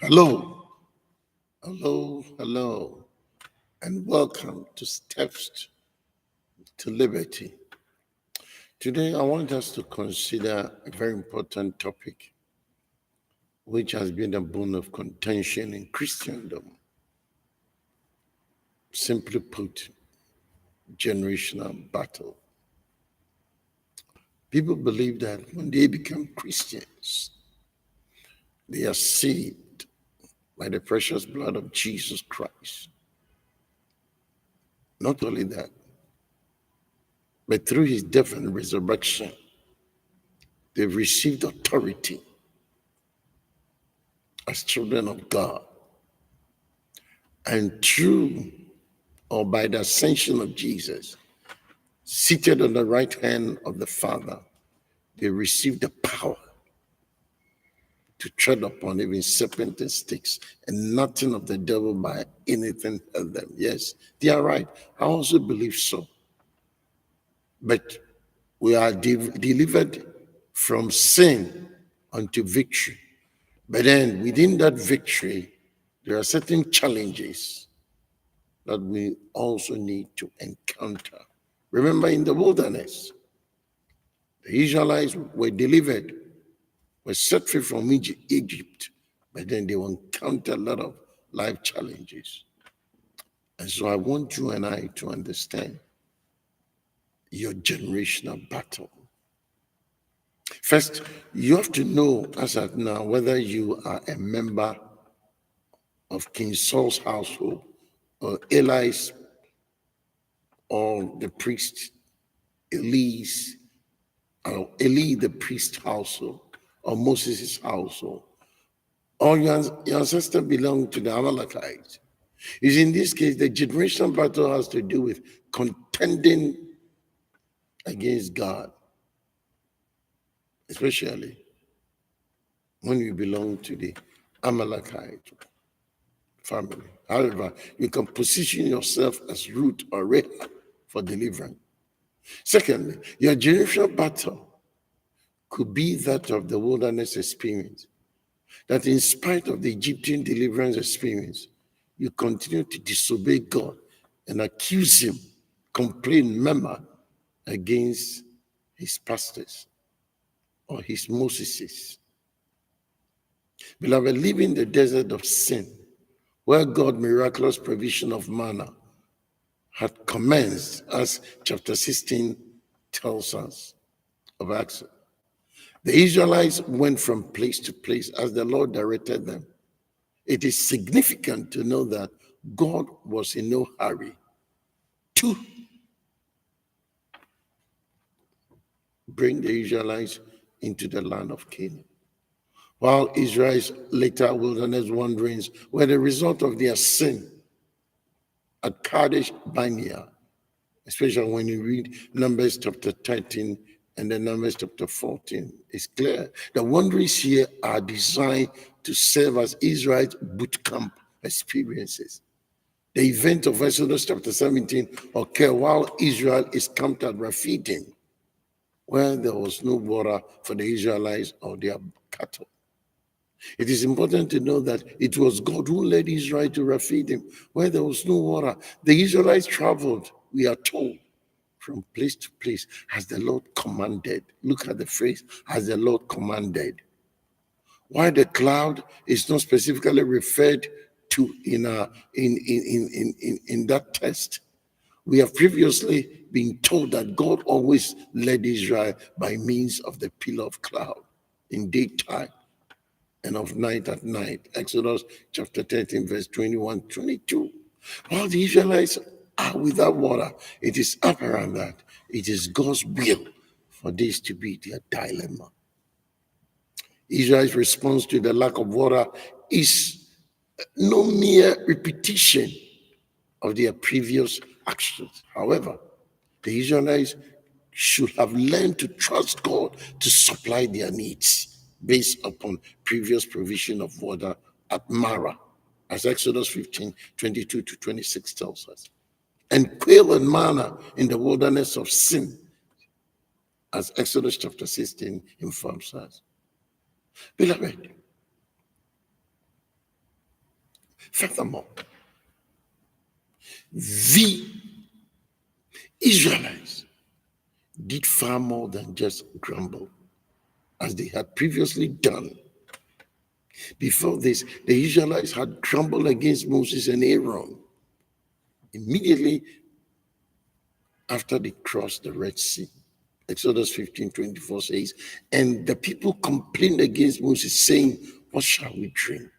Hello, hello, and welcome to Steps to Liberty. Today, I want us to consider a very important topic, which has been a bone of contention in Christendom. Simply put, generational battle. People believe that when they become Christians, they are saved by the precious blood of Jesus Christ. Not only that, but through his death and resurrection, they've received authority as children of God. And through or by the ascension of Jesus, seated on the right hand of the Father, they receive the power to tread upon even serpent and sticks, and nothing of the devil by anything hurt them. Yes, they are right. I also believe so. But we are delivered from sin unto victory. But then within that victory, there are certain challenges that we also need to encounter. Remember, in the wilderness, the Israelites were delivered, were set free from Egypt, but then they will encounter a lot of life challenges. And so I want you and I to understand your generational battle. First, you have to know as of now whether you are a member of King Saul's household or Eli's or the priest Eli's or Eli the priest household or Moses' household, or your ancestor belonged to the Amalekites. Is in this case, the generational battle has to do with contending against God, especially when you belong to the Amalekite family. However, you can position yourself as Ruth or Rahab for deliverance. Secondly, your generational battle could be that of the wilderness experience, that in spite of the Egyptian deliverance experience, you continue to disobey God and accuse him, complain, murmur against his pastors or his Moseses. Beloved, live in the desert of sin, where God's miraculous provision of manna had commenced, as chapter 16 tells us of Acts. The Israelites went from place to place as the Lord directed them. It is significant to know that God was in no hurry to bring the Israelites into the land of Canaan, while Israel's later wilderness wanderings were the result of their sin at Kadesh Barnea, especially when you read Numbers chapter 13 and then Numbers chapter 14. It's clear the wanderings here are designed to serve as Israel's boot camp experiences. The event of Exodus chapter 17 occurred while Israel is camped at Rephidim, where there was no water for the Israelites or their cattle. It is important to know that it was God who led Israel to Rephidim, where there was no water. The Israelites traveled, we are told, from place to place as the Lord commanded. Look at the phrase, as the Lord commanded. Why the cloud is not specifically referred to in that text. We have previously been told that God always led Israel by means of the pillar of cloud in daytime and of night at night. Exodus chapter 13, verse 21, 22. While the Israelites are without water, it is apparent that it is God's will for this to be their dilemma. Israel's response to the lack of water is no mere repetition of their previous actions. However, the Israelites should have learned to trust God to supply their needs based upon previous provision of water at Marah, as Exodus 15, 22 to 26 tells us, and quail and manna in the wilderness of Sin, as Exodus chapter 16 informs us. Beloved, Furthermore, the Israelites did far more than just grumble, as they had previously done. Before this, the Israelites had grumbled against Moses and Aaron. Immediately after they crossed the Red Sea, Exodus 15:24 says, and the people complained against Moses, saying, what shall we drink?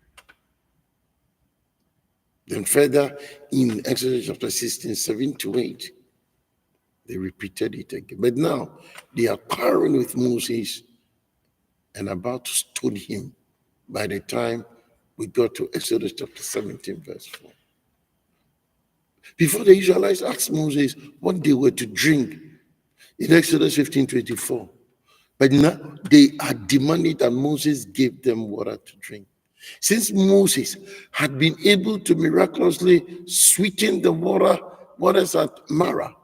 Then further in Exodus chapter 16, 7-8, they repeated it again. But now they are quarreling with Moses and about to stone him by the time we got to Exodus chapter 17, verse 4. Before, the Israelites asked Moses what they were to drink in Exodus 15:24. But now they are demanding that Moses gave them water to drink. Since Moses had been able to miraculously sweeten the waters at Marah,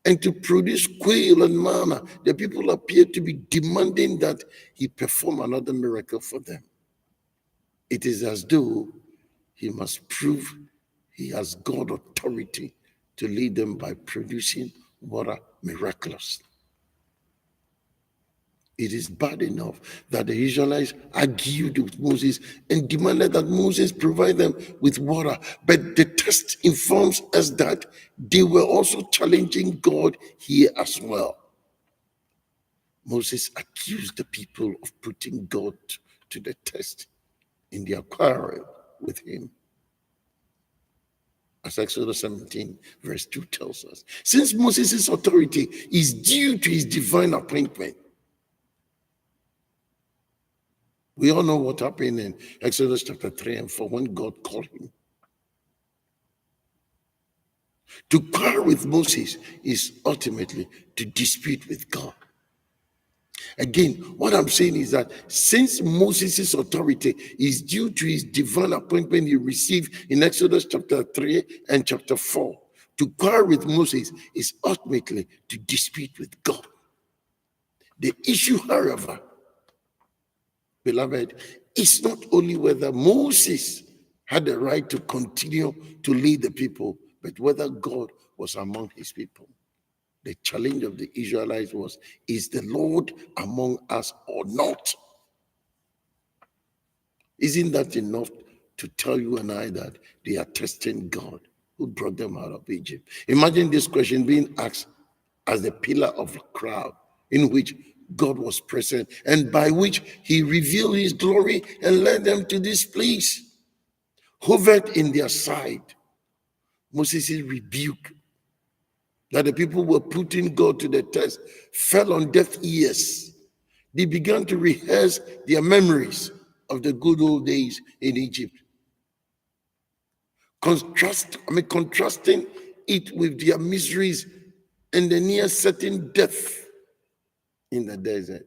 and to produce quail and manna, the people appeared to be demanding that he perform another miracle for them. It is as though he must prove he has God authority to lead them by producing water miraculously. It is bad enough that the Israelites argued with Moses and demanded that Moses provide them with water. But the text informs us that they were also challenging God here as well. Moses accused the people of putting God to the test in their quarrel with him. As Exodus 17, verse 2 tells us, since Moses' authority is due to his divine appointment, we all know what happened in Exodus chapter 3 and 4 when God called him. To quarrel with Moses is ultimately to dispute with God. Again, what I'm saying is that since Moses' authority is due to his divine appointment he received in Exodus chapter 3 and chapter 4, to quarrel with Moses is ultimately to dispute with God. The issue, however, beloved, is not only whether Moses had the right to continue to lead the people, but whether God was among his people. The challenge of the Israelites was, is the Lord among us or not? Isn't that enough to tell you and I that they are testing God who brought them out of Egypt? Imagine this question being asked as the pillar of the crowd in which God was present and by which he revealed his glory and led them to this place. Hovered in their sight, Moses' rebuke that the people were putting God to the test fell on deaf ears. They began to rehearse their memories of the good old days in Egypt. Contrasting it with their miseries and the near certain death in the desert.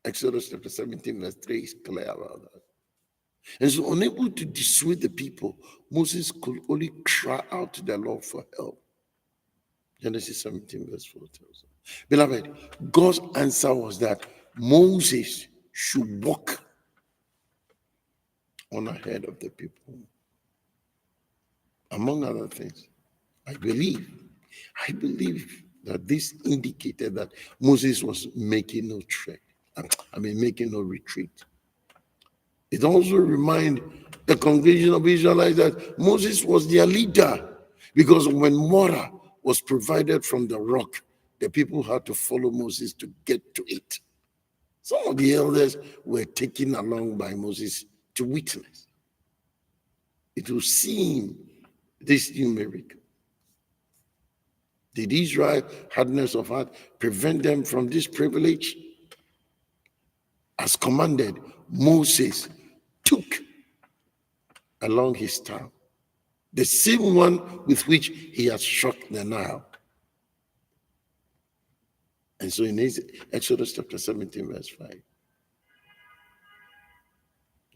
Exodus chapter 17, verse 3 is clear about that. And so, unable to dissuade the people, Moses could only cry out to the Lord for help. Genesis 17, verse 4 tells us. Beloved, God's answer was that Moses should walk on ahead of the people. Among other things, I believe that this indicated that Moses was making no making no retreat. It also reminds the congregation of Israelites that Moses was their leader, because when water was provided from the rock, the people had to follow Moses to get to it. Some of the elders were taken along by Moses to witness. It will seem this new miracle. Did Israel hardness of heart prevent them from this privilege? As commanded, Moses took along his staff, the same one with which he had struck the Nile. And so in Exodus chapter 17, verse 5,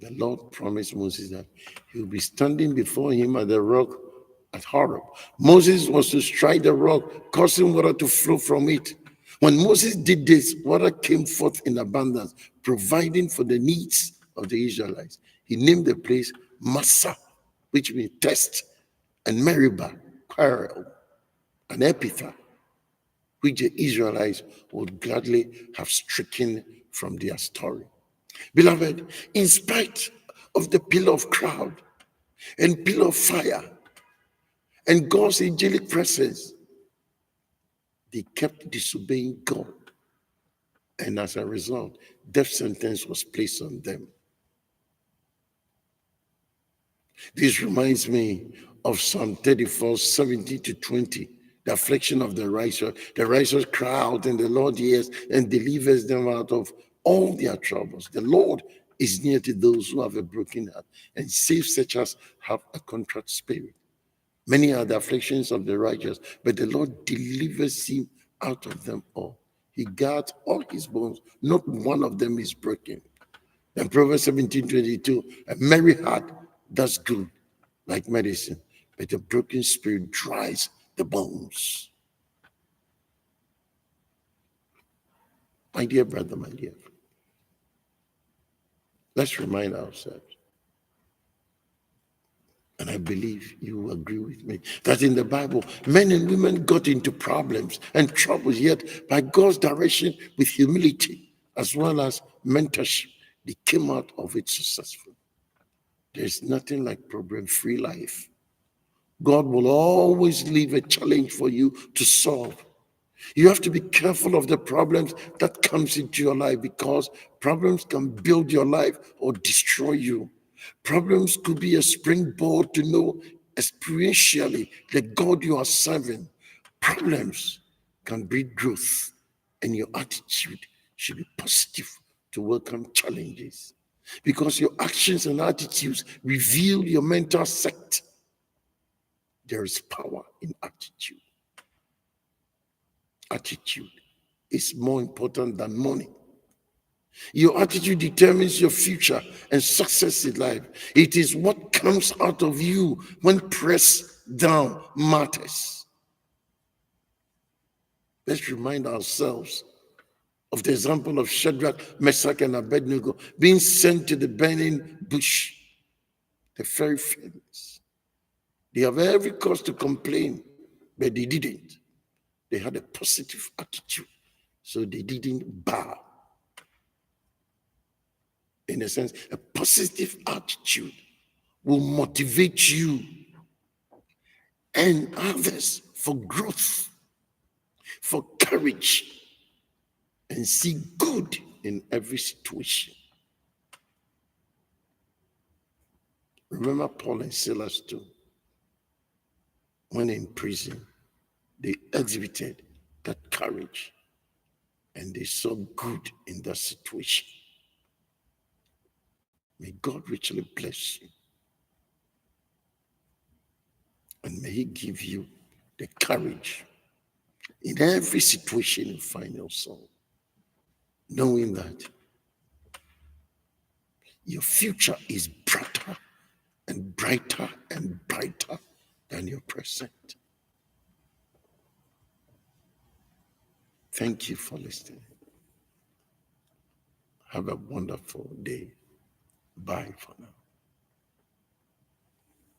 the Lord promised Moses that he will be standing before him at the rock at Horeb. Moses was to strike the rock, causing water to flow from it. When Moses did this, water came forth in abundance, providing for the needs of the Israelites. He named the place Massa, which means test, and Meribah, quarrel, and Epitha, which the Israelites would gladly have stricken from their story. Beloved, in spite of the pillar of cloud and pillar of fire and God's angelic presence, they kept disobeying God. And as a result, death sentence was placed on them. This reminds me of Psalm 34, 17 to 20. The affliction of the righteous. The righteous cry out, and the Lord hears and delivers them out of all their troubles. The Lord is near to those who have a broken heart and saves such as have a contrite spirit. Many are the afflictions of the righteous, but the Lord delivers him out of them all. He guards all his bones. Not one of them is broken. And Proverbs 17:22, a merry heart does good like medicine, but a broken spirit dries the bones. My dear brother, my dear friend, let's remind ourselves, and I believe you will agree with me, that in the Bible, men and women got into problems and troubles, yet by God's direction, with humility as well as mentorship, they came out of it successful. There's nothing like problem-free life. God will always leave a challenge for you to solve. You have to be careful of the problems that comes into your life, because problems can build your life or destroy you. Problems could be a springboard to know experientially the God you are serving. Problems can breed growth, and your attitude should be positive to welcome challenges, because your actions and attitudes reveal your mental set. There is power in attitude. Attitude is more important than money. Your attitude determines your future and success in life. It is what comes out of you when pressed down matters. Let's remind ourselves of the example of Shadrach, Meshach, and Abednego being sent to the burning bush, the fiery furnace. They have every cause to complain, but they didn't. They had a positive attitude, so they didn't bow. In a sense, a positive attitude will motivate you and others for growth, for courage, and see good in every situation. Remember Paul and Silas too. When in prison, they exhibited that courage and they saw good in that situation. May God richly bless you. And may he give you the courage in every situation you find yourself, knowing that your future is brighter and brighter and brighter than your present. Thank you for listening. Have a wonderful day. Bye for now.